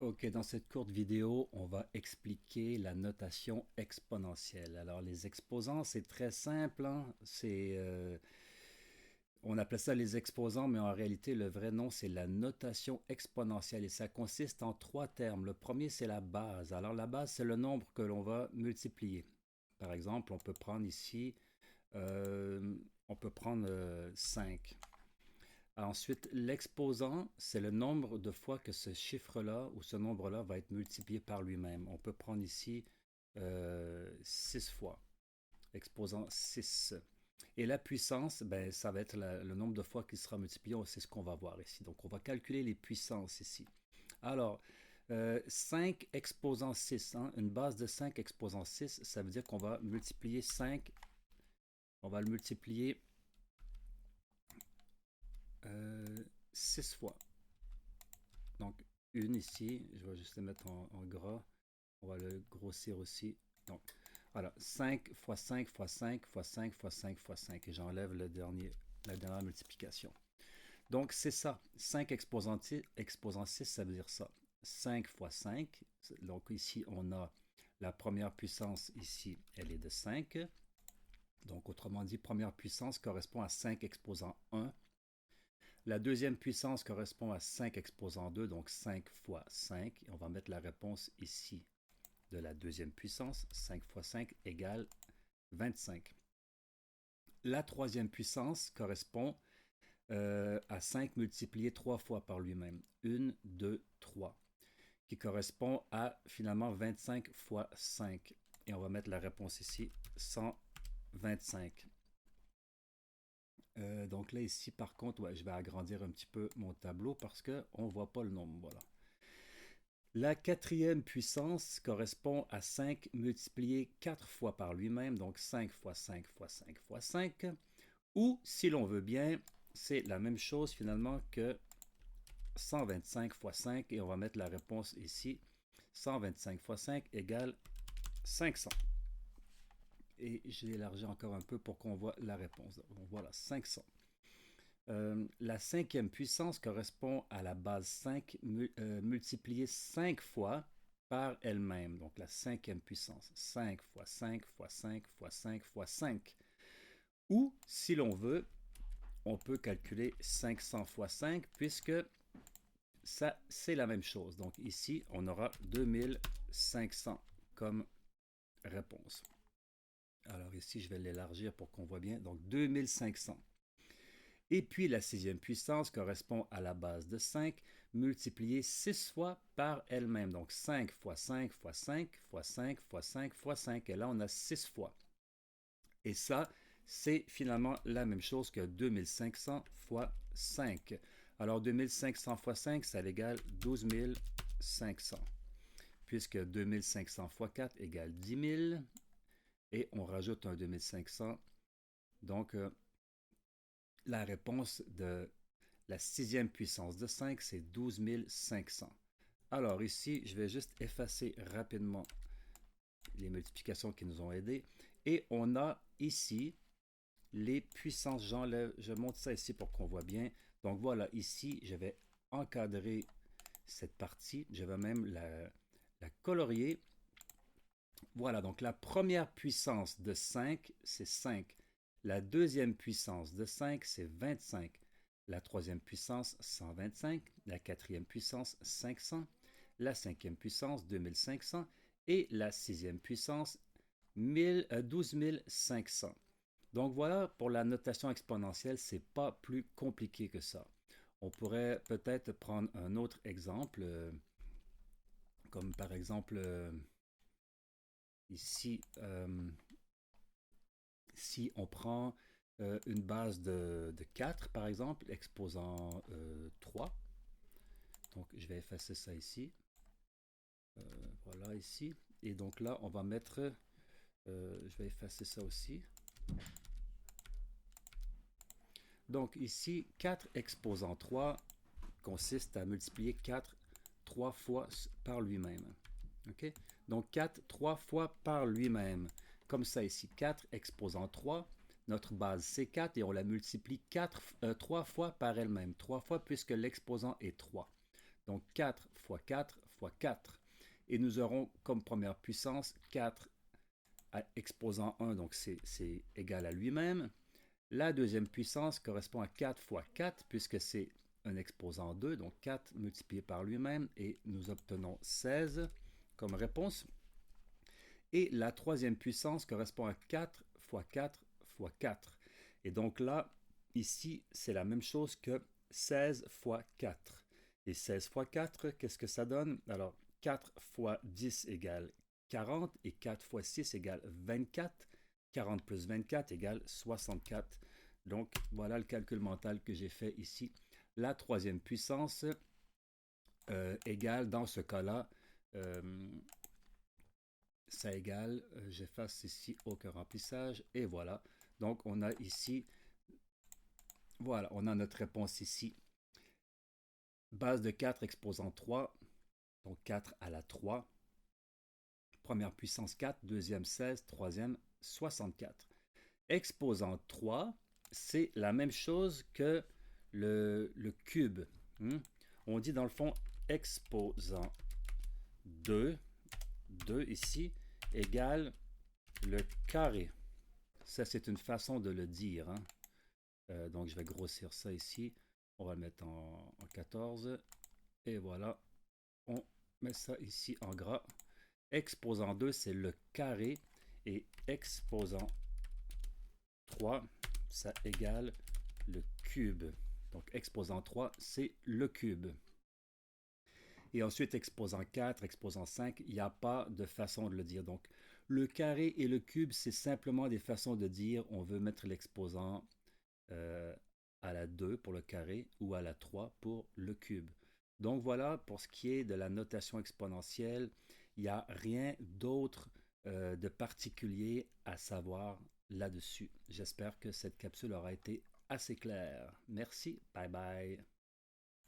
Ok, dans cette courte vidéo, on va expliquer la notation exponentielle. Alors, les exposants, c'est très simple, hein. On appelle ça les exposants, mais en réalité, le vrai nom, c'est la notation exponentielle. Et ça consiste en trois termes. Le premier, c'est la base. Alors, la base, c'est le nombre que l'on va multiplier. Par exemple, on peut prendre ici, euh, on peut prendre 5. Ensuite, l'exposant, c'est le nombre de fois que ce chiffre-là ou ce nombre-là va être multiplié par lui-même. On peut prendre ici 6 fois, exposant 6. Et la puissance, ben, ça va être le nombre de fois qu'il sera multiplié. C'est ce qu'on va voir ici. Donc, on va calculer les puissances ici. Alors, 5 exposant 6, hein, une base de 5 exposant 6, ça veut dire qu'on va multiplier 5, on va le multiplier 6 fois. Donc, une ici, je vais juste le mettre en gras. On va le grossir aussi. Donc, voilà, 5 fois 5 fois 5 fois 5 fois 5 fois 5. Et j'enlève la dernière multiplication. Donc, c'est ça. 5 exposant 6, ça veut dire ça. 5 fois 5. Donc, ici, on a la première puissance, ici, elle est de 5. Donc, autrement dit, première puissance correspond à 5 exposant 1. La deuxième puissance correspond à 5 exposant 2, donc 5 fois 5. Et on va mettre la réponse ici de la deuxième puissance. 5 fois 5 égale 25. La troisième puissance correspond à 5 multiplié 3 fois par lui-même. 1, 2, 3. Qui correspond à finalement 25 fois 5. Et on va mettre la réponse ici, 125. Donc là, ici, par contre, ouais, je vais agrandir un petit peu mon tableau parce qu'on ne voit pas le nombre. Voilà. La quatrième puissance correspond à 5 multiplié 4 fois par lui-même, donc 5 fois 5 fois 5 fois 5. Ou, si l'on veut bien, c'est la même chose finalement que 125 fois 5, et on va mettre la réponse ici. 125 fois 5 égale 500. Et j'ai élargi encore un peu pour qu'on voit la réponse. Donc voilà, 500. La cinquième puissance correspond à la base 5 multipliée 5 fois par elle-même. Donc la cinquième puissance. 5 fois 5 fois 5 fois 5 fois 5. Ou, si l'on veut, on peut calculer 500 fois 5 puisque ça, c'est la même chose. Donc ici, on aura 2500 comme réponse. Alors ici, je vais l'élargir pour qu'on voit bien. Donc 2500. Et puis la sixième puissance correspond à la base de 5 multipliée 6 fois par elle-même. Donc 5 fois 5 fois 5 fois 5 fois 5 fois 5. Et là, on a 6 fois. Et ça, c'est finalement la même chose que 2500 fois 5. Alors 2500 fois 5, ça égale 12500. Puisque 2500 fois 4 égale 10 000. Et on rajoute un 2500. Donc, la réponse de la sixième puissance de 5, c'est 12 500. Alors ici, je vais juste effacer rapidement les multiplications qui nous ont aidés. Et on a ici les puissances. J'enlève, je monte ça ici pour qu'on voit bien. Donc voilà, ici, je vais encadrer cette partie. Je vais même la colorier. Voilà, donc la première puissance de 5, c'est 5. La deuxième puissance de 5, c'est 25. La troisième puissance, 125. La quatrième puissance, 500. La cinquième puissance, 2500. Et la sixième puissance, 12 500. Donc voilà, pour la notation exponentielle, c'est pas plus compliqué que ça. On pourrait peut-être prendre un autre exemple, comme par exemple ici, si on prend une base de 4, par exemple, exposant 3. Donc, je vais effacer ça ici. Voilà, ici. Et donc là, on va mettre... je vais effacer ça aussi. Donc ici, 4 exposant 3 consiste à multiplier 4 3 fois par lui-même. Okay? Donc 4 3 fois par lui-même. Comme ça ici, 4 exposant 3. Notre base, c'est 4 et on la multiplie 3 fois par elle-même. 3 fois puisque l'exposant est 3. Donc 4 fois 4 fois 4. Et nous aurons comme première puissance 4 exposant 1, donc c'est égal à lui-même. La deuxième puissance correspond à 4 fois 4, puisque c'est un exposant 2, donc 4 multiplié par lui-même, et nous obtenons 16 comme réponse. Et la troisième puissance correspond à 4 fois 4 fois 4. Et donc là, ici, c'est la même chose que 16 fois 4. Et 16 fois 4, qu'est-ce que ça donne? Alors, 4 fois 10 égale 40 et 4 fois 6 égale 24. 40 plus 24 égale 64. Donc, voilà le calcul mental que j'ai fait ici. La troisième puissance égale, dans ce cas-là, ça égale, j'efface ici aucun remplissage, et voilà. Donc, on a ici, voilà, on a notre réponse ici. Base de 4 exposant 3, donc 4 à la 3. Première puissance 4, deuxième 16, troisième 64. Exposant 3, c'est la même chose que le cube. On dit dans le fond exposant 2, 2 ici, égale le carré. Ça, c'est une façon de le dire. Donc, je vais grossir ça ici. On va le mettre en 14. Et voilà. On met ça ici en gras. Exposant 2, c'est le carré. Et exposant 3, ça égale le cube. Donc, exposant 3, c'est le cube. Et ensuite, exposant 4, exposant 5, il n'y a pas de façon de le dire. Donc, le carré et le cube, c'est simplement des façons de dire on veut mettre l'exposant à la 2 pour le carré ou à la 3 pour le cube. Donc voilà, pour ce qui est de la notation exponentielle, il n'y a rien d'autre de particulier à savoir là-dessus. J'espère que cette capsule aura été assez claire. Merci, bye bye.